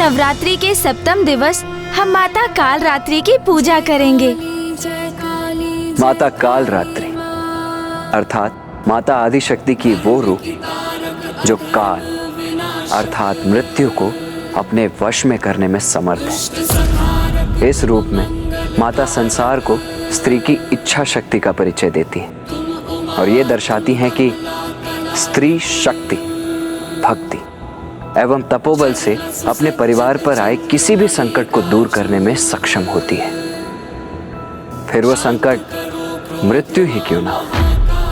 नवरात्रि के सप्तम दिवस हम माता काल रात्रि की पूजा करेंगे। माता काल रात्रि अर्थात माता आदिशक्ति की वो रूप जो काल अर्थात मृत्यु को अपने वश में करने में समर्थ है। इस रूप में माता संसार को स्त्री की इच्छा शक्ति का परिचय देती है और ये दर्शाती हैं कि स्त्री शक्ति, भक्ति एवं तपोबल से अपने परिवार पर आए किसी भी संकट को दूर करने में सक्षम होती है, फिर वो संकट मृत्यु ही क्यों ना हो।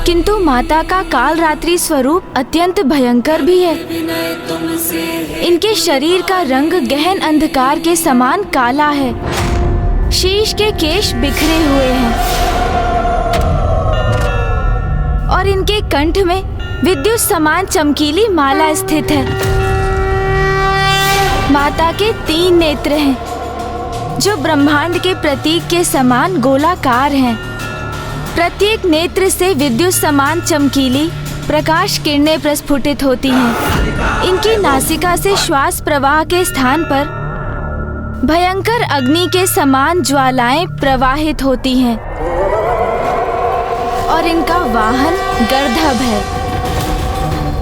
किंतु माता का काल रात्रि स्वरूप अत्यंत भयंकर भी है। इनके शरीर का रंग गहन अंधकार के समान काला है। शीश के केश बिखरे हुए हैं और इनके कंठ में विद्युत समान चमकीली माला स्थित है। माता के 3 नेत्र हैं, जो ब्रह्मांड के प्रतीक के समान गोलाकार हैं। प्रत्येक नेत्र से विद्युत समान चमकीली प्रकाश किरणें प्रस्फुटित होती हैं। इनकी नासिका से श्वास प्रवाह के स्थान पर भयंकर अग्नि के समान ज्वालाएं प्रवाहित होती हैं और इनका वाहन गर्दभ है।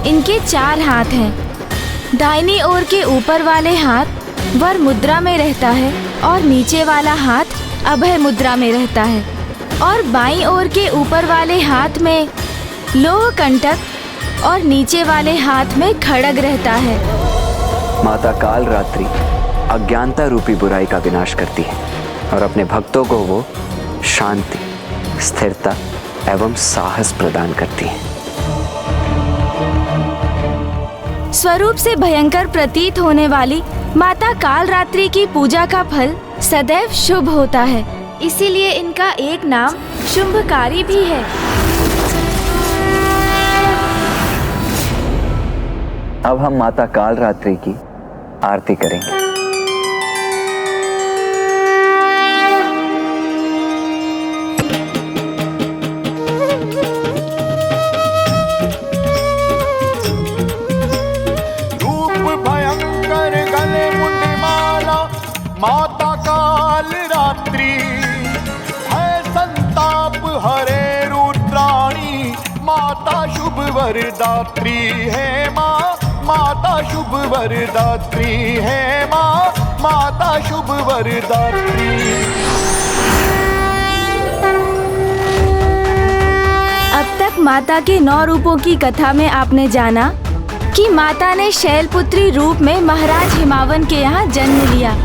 इनके 4 हाथ हैं। दाहिनी ओर के ऊपर वाले हाथ वर मुद्रा में रहता है और नीचे वाला हाथ अभय मुद्रा में रहता है और बाईं ओर के ऊपर वाले हाथ में लोह कंटक और नीचे वाले हाथ में खड्ग रहता है। माता काल रात्रि अज्ञानता रूपी बुराई का विनाश करती है और अपने भक्तों को वो शांति, स्थिरता एवं साहस प्रदान करती है। स्वरूप से भयंकर प्रतीत होने वाली माता काल रात्रि की पूजा का फल सदैव शुभ होता है, इसीलिए इनका एक नाम शुंभकारी भी है। अब हम माता काल रात्रि की आरती करेंगे। माता काल रात्रि है संताप हरे रुद्राणी, माता शुभ वरदात्री है माँ, माता शुभ वरदात्री है माँ, माता शुभ वरदात्री। अब तक माता के 9 रूपों की कथा में आपने जाना कि माता ने शैलपुत्री रूप में महाराज हिमावन के यहाँ जन्म लिया,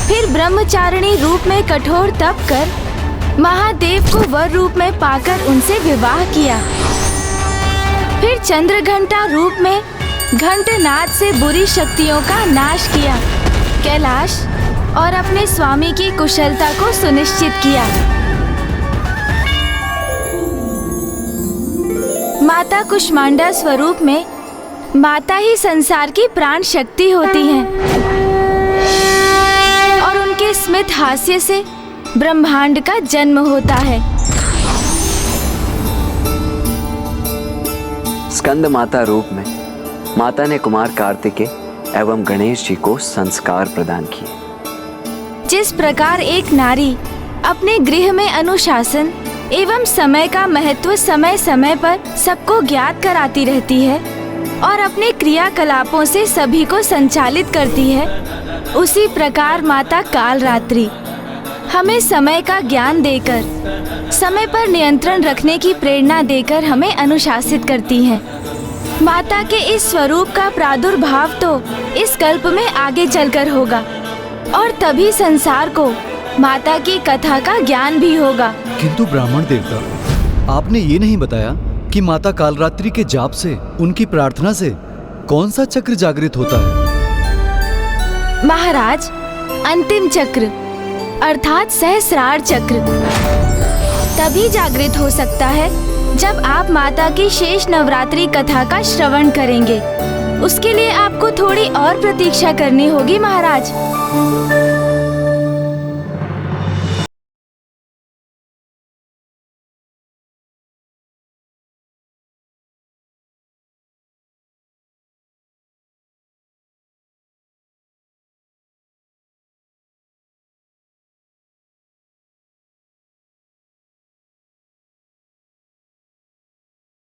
फिर ब्रह्मचारिणी रूप में कठोर तप कर महादेव को वर रूप में पाकर उनसे विवाह किया, फिर चंद्रघंटा रूप में घंटनाद से बुरी शक्तियों का नाश किया कैलाश और अपने स्वामी की कुशलता को सुनिश्चित किया। माता कुष्मांडा स्वरूप में माता ही संसार की प्राण शक्ति होती हैं और उनके स्मित हास्य से ब्रह्मांड का जन्म होता है। स्कंद माता रूप में माता ने कुमार कार्तिकेय एवं गणेश जी को संस्कार प्रदान किए। जिस प्रकार एक नारी अपने गृह में अनुशासन एवं समय का महत्व समय समय पर सबको ज्ञात कराती रहती है और अपने क्रियाकलापों से सभी को संचालित करती है, उसी प्रकार माता काल रात्रि हमें समय का ज्ञान देकर, समय पर नियंत्रण रखने की प्रेरणा देकर हमें अनुशासित करती हैं। माता के इस स्वरूप का प्रादुर्भाव तो इस कल्प में आगे चलकर होगा और तभी संसार को माता की कथा का ज्ञान भी होगा। किंतु ब्राह्मण देवता, आपने ये नहीं बताया कि माता कालरात्रि के जाप से, उनकी प्रार्थना से कौन सा चक्र जागृत होता है? महाराज, अंतिम चक्र अर्थात सहस्रार चक्र तभी जागृत हो सकता है जब आप माता की शेष नवरात्रि कथा का श्रवण करेंगे। उसके लिए आपको थोड़ी और प्रतीक्षा करनी होगी महाराज।